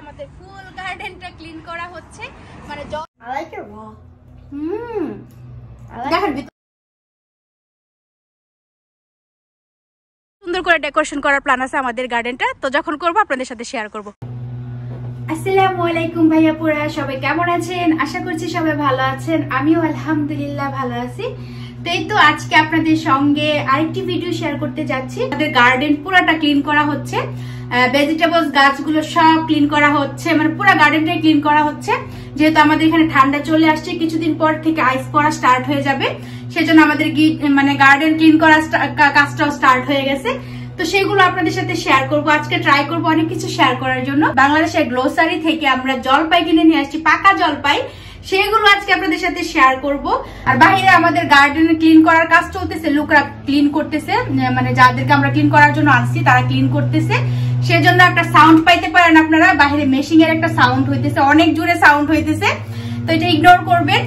আমাদের ফুল গার্ডেনটা ক্লিন করা হচ্ছে মানে I like it raw. সুন্দর করে ডেকোরেশন করার প্ল্যান আছে আমাদের গার্ডেনটা, তো যখন করব আপনাদের সাথে শেয়ার করব। আসসালামু আলাইকুম ভাইয়াপুরা, সবাই কেমন আছেন? আশা করছি সবাই ভালো আছেন। আমিও আলহামদুলিল্লাহ ভালো আছি। তো আজকে আপনাদের সঙ্গে আরেকটি ভিডিও শেয়ার করতে যাচ্ছি। আমাদের গার্ডেন পুরাটা ক্লিন করা হচ্ছে, ভেজিটেবলস গাছগুলো সব ক্লিন করা হচ্ছে, মানে পুরো গার্ডেনটাই ক্লিন করা হচ্ছে। যেহেতু আমাদের এখানে ঠান্ডা চলে আসছে, কিছুদিন পর থেকে আইস পড়া স্টার্ট হয়ে যাবে, সেজন্য আমাদের মানে গার্ডেন ক্লিন করা কাজটাও স্টার্ট হয়ে গেছে। তো সেগুলো আপনাদের সাথে শেয়ার করব। আজকে ট্রাই করব অনেক কিছু শেয়ার করার জন্য। বাংলাদেশের গ্লোসারি থেকে আমরা জলপাই কিনে নিয়ে আসছি, পাকা জলপাই, সেগুলো আজকে আপনাদের সাথে শেয়ার করব। আর বাইরে আমাদের গার্ডেন ক্লিন করার কাজ চলতেছে, লোকরা ক্লিন করতেছে, মানে যাদেরকে আমরা ক্লিন করার জন্য আনছি তারা ক্লিন করতেছে। সেজন্য একটা সাউন্ড পাইতে পারেন আপনারা, বাইরে মেশিং এর একটা সাউন্ড হইতেছে, অনেক জোরে সাউন্ড হইতেছে, তো এটা ইগনোর করবেন।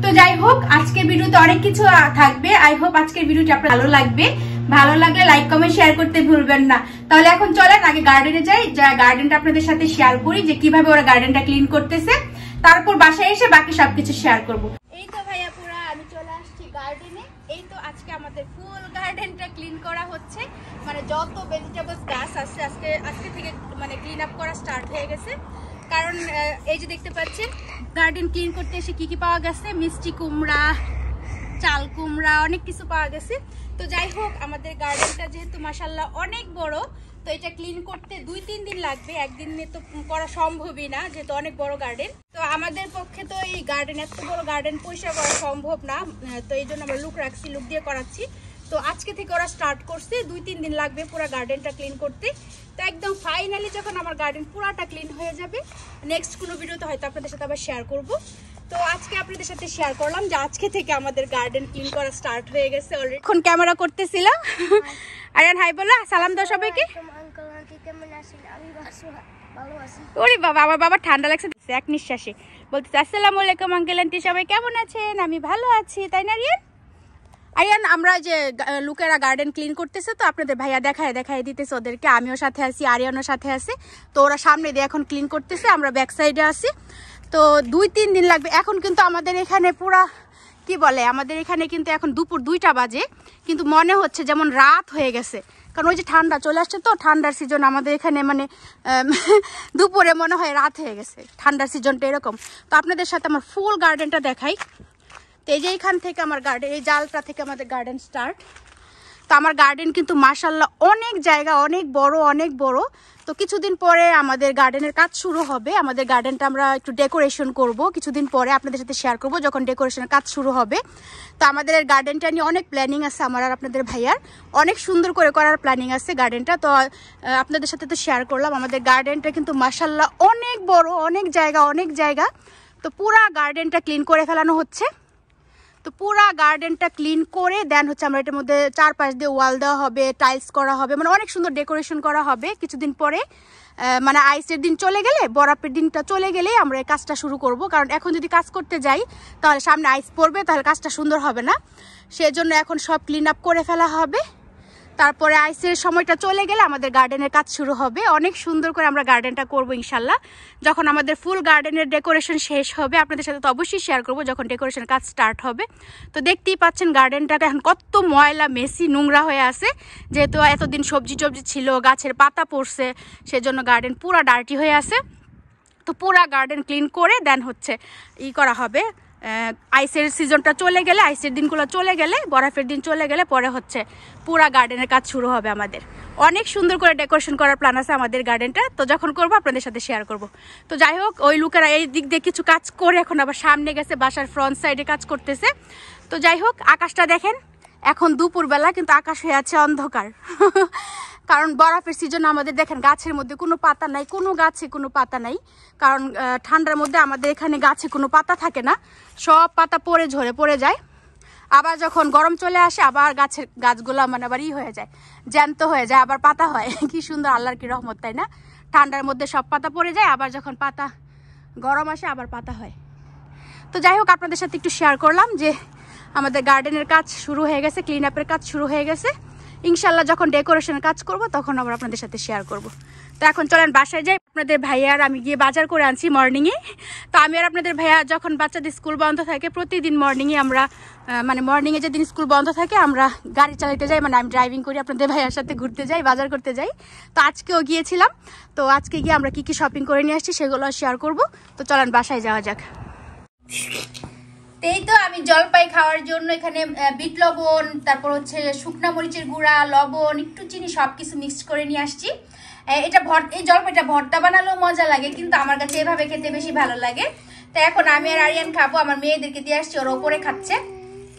তো যাই হোক, আজকের ভিডিওতে অনেক কিছু থাকবে। আই হোপ আজকের ভিডিওটি আপনার ভালো লাগবে। ভালো লাগলে লাইক কমেন্ট শেয়ার করতে ভুলবেন না। তাহলে এখন চলেন আগে গার্ডেনে যাই, গার্ডেনটা আপনাদের সাথে শেয়ার করি যে কিভাবে ওরা গার্ডেনটা ক্লিন করতেছে, তারপর বাসায় এসে বাকি সবকিছু শেয়ার করব। এই তো ভাইয়া পুরা আমি চলে আসছি গার্ডেনে। এই তো আজকে আমাদের ফুল গার্ডেনটা ক্লিন করা হচ্ছে, মানে যত ভেজিটেবলস গাছ আছে আজকে থেকে মানে ক্লিন আপ করা স্টার্ট হয়ে গেছে। কারণ এই যে দেখতে পাচ্ছেন গার্ডেন ক্লিন করতে এসে কি কি পাওয়া গেছে, মিষ্টি কুমড়া, চাল কুমড়া, অনেক কিছু পাওয়া গেছে। তো যাই হোক, আমাদের গার্ডেনটা যেহেতু মাশাআল্লাহ অনেক বড়, তো এটা ক্লিন করতে 2-3 দিন লাগবে, একদিনে তো করা সম্ভবই না, যেহেতু অনেক বড় গার্ডেন। তো আমাদের পক্ষে তো এই গার্ডেন, এত বড় গার্ডেন পরিষ্কার করা সম্ভব না, তো এই জন্য আমরা লুক রাখছি, লুক দিয়ে করাচ্ছি। তো আজকে থেকে ওরা স্টার্ট করছে, 2-3 দিন লাগবে পুরো গার্ডেনটা ক্লিন করতে। তো একদম ফাইনালি যখন আমার গার্ডেন পুরাটা ক্লিন হয়ে যাবে, নেক্সট কোনো ভিডিওতে হয়তো আপনাদের সাথে আবার শেয়ার করব। তো আজকে আপনাদের সাথে শেয়ার করলাম যে আজকে থেকে আমাদের গার্ডেন ক্লিন করা স্টার্ট হয়ে গেছে অলরেডি। এখন ক্যামেরা করতেছিলাম। আরিয়ান হাই বলো, সালাম দাও সবাইকে। ওরে বাবা, আমার বাবা ঠান্ডা লাগছে এক নিঃশ্বাসে বলতেছে আসসালামু আলাইকুম আঙ্কেল আন্টি, সবাই কেমন আছেন? আমি ভালো আছি, তাই না রিয়ান? আরিয়ান, আমরা যে লোকেরা গার্ডেন ক্লিন করতেছে, তো আপনাদের ভাইয়া দেখায় দিতেছে ওদেরকে, আমিও সাথে আছি, আরিয়ানও সাথে আছে। তো ওরা সামনে দিয়ে এখন ক্লিন করতেছে, আমরা ব্যাক সাইডে আছি। তো 2-3 দিন লাগবে। এখন কিন্তু আমাদের এখানে পুরা কি বলে, আমাদের এখানে কিন্তু এখন দুপুর 2টা বাজে, কিন্তু মনে হচ্ছে যেমন রাত হয়ে গেছে, কারণ ওই যে ঠান্ডা চলে আসছে, তো ঠান্ডার সিজন আমাদের এখানে মানে দুপুরে মনে হয় রাত হয়ে গেছে, ঠান্ডার সিজনটা এরকম। তো আপনাদের সাথে আমার ফুল গার্ডেনটা দেখাই। তো এই যে এইখান থেকে আমার গার্ডেন, এই জালটা থেকে আমাদের গার্ডেন স্টার্ট। তো আমার গার্ডেন কিন্তু মাশাআল্লাহ অনেক জায়গা, অনেক বড়। তো কিছুদিন পরে আমাদের গার্ডেনের কাজ শুরু হবে। আমাদের গার্ডেনটা আমরা একটু ডেকোরেশন করব, কিছুদিন পরে আপনাদের সাথে শেয়ার করব যখন ডেকোরেশনের কাজ শুরু হবে। তো আমাদের গার্ডেনটা নিয়ে অনেক প্ল্যানিং আছে আমার আর আপনাদের ভাইয়ার, অনেক সুন্দর করে করার প্ল্যানিং আছে গার্ডেনটা। তো আপনাদের সাথে তো শেয়ার করলাম, আমাদের গার্ডেনটা কিন্তু মাশাআল্লাহ অনেক বড়, অনেক জায়গা। তো পুরা গার্ডেনটা ক্লিন করে ফেলানো হচ্ছে। তো পুরা গার্ডেনটা ক্লিন করে দেন হচ্ছে আমরা এটার মধ্যে 4 পাশ দিয়ে ওয়াল দেওয়া হবে, টাইলস করা হবে, মানে অনেক সুন্দর ডেকোরেশন করা হবে কিছুদিন পরে। মানে আইসের দিন চলে গেলে, বরফের দিনটা চলে গেলেই আমরা এই কাজটা শুরু করব। কারণ এখন যদি কাজ করতে যাই তাহলে সামনে আইস পড়বে, তাহলে কাজটা সুন্দর হবে না। সেজন্য এখন সব ক্লিন আপ করে ফেলা হবে, তারপরে আইসের সময়টা চলে গেলে আমাদের গার্ডেনের কাজ শুরু হবে। অনেক সুন্দর করে আমরা গার্ডেনটা করবো ইনশাল্লাহ। যখন আমাদের ফুল গার্ডেনের ডেকোরেশন শেষ হবে আপনাদের সাথে তো অবশ্যই শেয়ার করবো যখন ডেকোরেশনের কাজ স্টার্ট হবে। তো দেখতেই পাচ্ছেন গার্ডেনটাকে এখন কত ময়লা, মেসি, নোংরা হয়ে আছে, যেহেতু এতদিন সবজি ছিল, গাছের পাতা পড়ছে, সেজন্য গার্ডেন পুরা ডার্টি হয়ে আছে। তো পুরা গার্ডেন ক্লিন করে দেন হচ্ছে করা হবে। আইসের সিজনটা চলে গেলে, আইসের দিনগুলো চলে গেলে, বরফের দিন চলে গেলে পরে হচ্ছে পুরা গার্ডেনের কাজ শুরু হবে আমাদের। অনেক সুন্দর করে ডেকোরেশন করার প্ল্যান আছে আমাদের গার্ডেনটা, তো যখন করবো আপনাদের সাথে শেয়ার করব। তো যাই হোক, ওই লোকেরা এই দিক দিয়ে কিছু কাজ করে এখন আবার সামনে গেছে, বাসার ফ্রন্ট সাইডে কাজ করতেছে। তো যাই হোক, আকাশটা দেখেন, এখন দুপুরবেলা কিন্তু আকাশ হয়ে আছে অন্ধকার। কারণ বরফের সিজন আমাদের দেখেন গাছের মধ্যে কোনো পাতা নাই, কোনো গাছে কোনো পাতা নাই, কারণ ঠান্ডার মধ্যে আমাদের এখানে গাছে কোনো পাতা থাকে না, সব পাতা ঝরে পড়ে যায়। আবার যখন গরম চলে আসে আবার গাছগুলো মানে আবার হয়ে যায়, জ্যান্ত হয়ে যায়, আবার পাতা হয়। কি সুন্দর, আল্লাহর কি রহমত, তাই না? ঠান্ডার মধ্যে সব পাতা পড়ে যায়, আবার যখন পাতা গরম আসে আবার পাতা হয়। তো যাই হোক, আপনাদের সাথে একটু শেয়ার করলাম যে আমাদের গার্ডেনের কাজ শুরু হয়ে গেছে, ক্লিন আপের কাজ শুরু হয়ে গেছে। ইনশাল্লাহ যখন ডেকোরেশনের কাজ করব তখন আবার আপনাদের সাথে শেয়ার করব। তো এখন চলেন বাসায় যাই। আপনাদের ভাইয়া আর আমি গিয়ে বাজার করে আনছি মর্নিংয়ে। তো আমি আর আপনাদের ভাইয়া যখন বাচ্চাদের স্কুল বন্ধ থাকে প্রতিদিন মর্নিংয়ে আমরা মানে মর্নিংয়ে যেদিন স্কুল বন্ধ থাকে আমরা গাড়ি চালাতে যাই, মানে আমি ড্রাইভিং করি, আপনাদের ভাইয়ার সাথে ঘুরতে যাই, বাজার করতে যাই। তো আজকেও গিয়েছিলাম। তো আজকে গিয়ে আমরা কি কি শপিং করে নিয়ে আসছি সেগুলো শেয়ার করব। তো চলেন বাসায় যাওয়া যাক। এই তো আমি জলপাই খাওয়ার জন্য এখানে বিট লবণ, তারপর হচ্ছে শুকনা মরিচের গুঁড়া, লবণ, একটু চিনি সবকিছু মিক্সড করে নিয়ে আসছি। এটা এই জলপাইটা ভর্তা বানালেও মজা লাগে, কিন্তু আমার কাছে এভাবে খেতে বেশি ভালো লাগে। তো এখন আমি আর আরিয়ান খাবো, আমার মেয়েদেরকে দিয়ে আসছি, ওর ওপরে খাচ্ছে।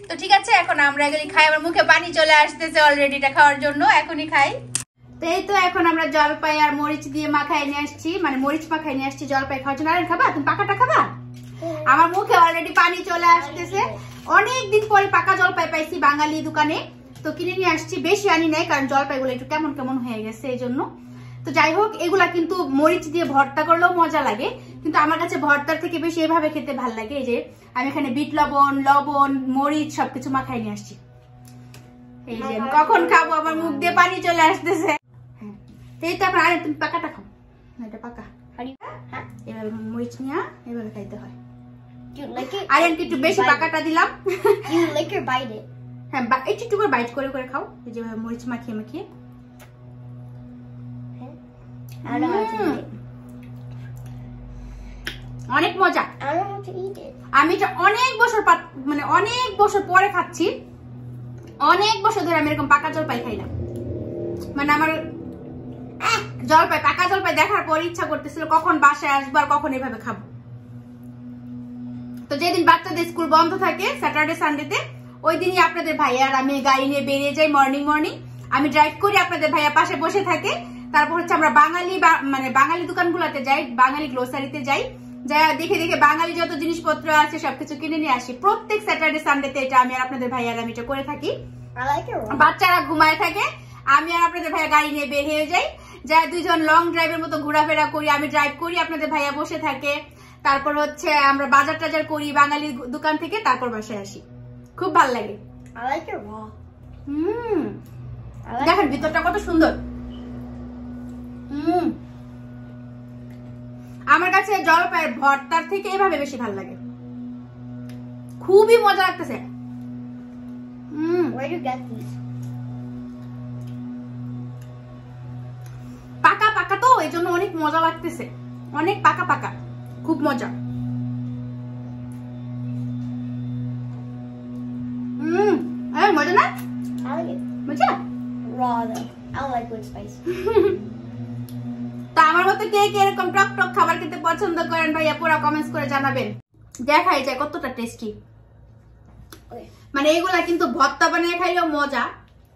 তো ঠিক আছে, এখন আমরা এগুলি খাই। আমার মুখে পানি চলে আসতেছে অলরেডি এটা খাওয়ার জন্য, এখনই খাই। তো এই তো এখন আমরা জলপাই আর মরিচ দিয়ে মাখাই নিয়ে আসছি, মানে মরিচ মাখাই নিয়ে আসছি জলপাই খাওয়ার জন্য। আরিয়ান খাবা? তুমি পাকাটা খাবা? আমার মুখে অলরেডি পানি চলে আসতেছে। অনেকদিন পরে পাকা জলপাই পাইছি বাঙালি দোকানে, তো কিনে নিয়ে আসছি। বেশি আনি নাই, কারণ জলপাইগুলো একটু কেমন কেমন হয়ে গেছে এই জন্য। তো যাই হোক, এগুলা কিন্তু মরিচ দিয়ে ভর্তা করলেও মজা লাগে, কিন্তু আমার কাছে ভর্তার থেকে বেশি এভাবে খেতে ভাল লাগে। এই যে আমি এখানে বিট লবণ, মরিচ সবকিছু মাখাই নিয়ে আসছি। এই যে কখন খাবো, আমার মুখ দিয়ে পানি চলে আসতেছে। এই তো এখন তুমি পাকাটা খাও, এটা পাকা। এভাবে মরিচ নিয়ে এভাবে খাইতে হয়। আরিয়ানকে একটু বেশি পাকাটা দিলাম। হ্যাঁ, একটু করে বাইট করে করে খাও, এই যে মরিচ মাখিয়ে মাখিয়ে। অনেক মজা। আমি এটা অনেক বছর মানে অনেক বছর পরে খাচ্ছি। অনেক বছর ধরে আমি এরকম পাকা জলপাই খাই না। মানে আমার পাকা জলপাই দেখার পর ইচ্ছা করতেছিল কখন বাসায় আসবো আর কখন এভাবে খাবো। তো যেদিন বাচ্চাদের স্কুল বন্ধ থাকে স্যাটারডে সানডেতে, ওই দিনই আপনাদের ভাইয়া আর আমি গাড়ি নিয়ে বেরিয়ে যাই মর্নিং। আমি ড্রাইভ করি, আপনাদের ভাইয়া পাশে বসে থাকে। তারপর হচ্ছে আমরা বাঙালি দোকানগুলোতে যাই, বাঙালি গ্লোসারিতে যাই, যা দেখে দেখে বাঙালি যত জিনিসপত্র আছে সবকিছু কিনে নিয়ে আসি। প্রত্যেক স্যাটারডে সানডেতে এটা আমি আর আপনাদের ভাইয়া আর আমি এটা করে থাকি। বাচ্চারা ঘুমায় থাকে, আমি আর আপনাদের ভাইয়া গাড়ি নিয়ে বের হয়ে যাই, যা দুইজন লং ড্রাইভের মতো ঘোরাফেরা করি। আমি ড্রাইভ করি, আপনাদের ভাইয়া বসে থাকে। তারপর হচ্ছে আমরা বাজার টাজার করি বাঙালি দোকান থেকে, তারপর বাসায় আসি। খুব ভালো লাগে। দেখেন ভিতরটা কত সুন্দর। আমার কাছে জলপাইয়ের ভর্তার থেকে এভাবে বেশি ভালো লাগে, খুবই মজা লাগতেছে। পাকা পাকা তো এই জন্য অনেক মজা লাগতেছে, অনেক পাকা পাকা, খুব মজা। মজা না? মজা। তা আমার মতো কে কে এরকম টক টক খাবার খেতে পছন্দ করেন ভাইয়া পুরো কমেন্টস করে জানাবেন। দেখাই যায় কতটা টেস্টি। মানে এগুলা কিন্তু ভর্তা বানিয়ে খাইলেও মজা,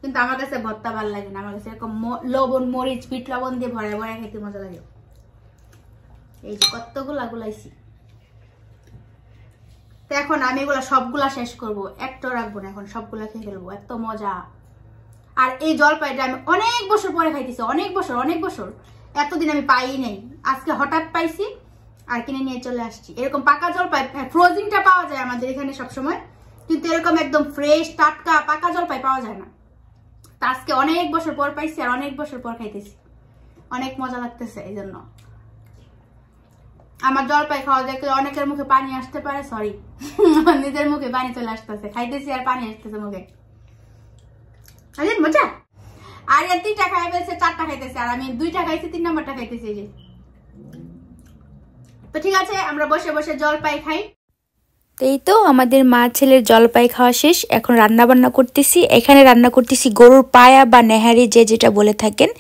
কিন্তু আমার কাছে ভর্তা ভালো লাগে না। আমার কাছে এরকম লবণ মরিচ বিট লবণ দিয়ে ভরে ভরে খেতে মজা লাগে। এই যে কতগুলা গুলাইছি। তো এখন আমি এগুলা সবগুলা শেষ করব, একটা রাখবো না, এখন সবগুলা খেয়ে ফেলবো, এত মজা। আর এই জলপাইটা আমি অনেক বছর পরে খাইতেছি, অনেক বছর। এতদিন আমি পাই নাই, আজকে হঠাৎ পাইছি আর কিনে নিয়ে চলে আসছি। এরকম পাকা জলপাই ফ্রোজিংটা পাওয়া যায় আমাদের এখানে সবসময়, কিন্তু এরকম একদম ফ্রেশ টাটকা পাকা জলপাই পাওয়া যায় না। তা আজকে অনেক বছর পর পাইছি আর অনেক বছর পর খাইতেছি, অনেক মজা লাগতেছে। এই জন্য আমার জলপাই খাওয়া দেখলে অনেকের মুখে পানি আসতে পারে, সরি, নিজের মুখে পানি চলে আসতেছে, খাইতেছি আর পানি আসতেছে মুখে। আরে মজা। আর 3টা খাই ফেলছে, 4টা খাইতেছে, আর আমি 2টা খাইছি, 3 নম্বরটা খাইতেছি। যে তো ঠিক আছে, আমরা বসে বসে জলপাই খাই। এই তো আমাদের মা ছেলের জলপাই খাওয়া শেষ, এখন রান্না বান্না করতেছি। এখানে রান্না করতেছি গরুর পায়া বা নেহারি, যে যেটা বলে থাকেন,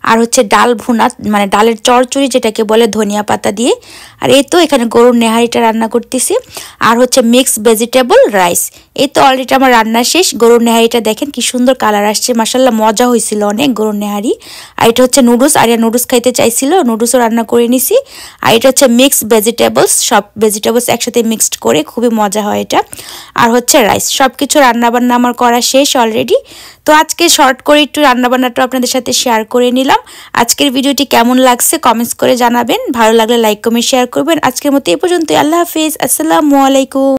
আর হচ্ছে ডাল ভুনা, মানে ডালের চচ্চড়ি যেটাকে বলে ধনিয়া পাতা দিয়ে। আর এই তো এখানে গরুর নেহারিটা রান্না করতেছি, আর হচ্ছে মিক্স ভেজিটেবল রাইস। এই তো অলরেডি আমার রান্না শেষ। গরুর নেহারিটা দেখেন কি সুন্দর কালার আসছে, মাশাআল্লাহ মজা হয়েছিল অনেক গরুর নেহারি। আর এটা হচ্ছে নুডলস, আর নুডলস খাইতে চাইছিল, নুডলসও রান্না করে নিছি। আর এটা হচ্ছে মিক্স ভেজিটেবলস, সব ভেজিটেবলস একসাথে মিক্সড করে খুবই মজা হয় এটা। আর হচ্ছে রাইস, সব কিছু রান্নাবান্না আমার করা শেষ অলরেডি। তো আজকে শর্ট করে একটু রান্নাবান্নাটা আপনাদের সাথে শেয়ার করে নিলাম। আজকের ভিডিওটি কেমন লাগছে কমেন্টস করে জানাবেন, ভালো লাগলে লাইক কমেন্ট শেয়ার করবেন। আজকের মতো এই পর্যন্ত, আল্লাহ হাফিজ, আসসালামু আলাইকুম।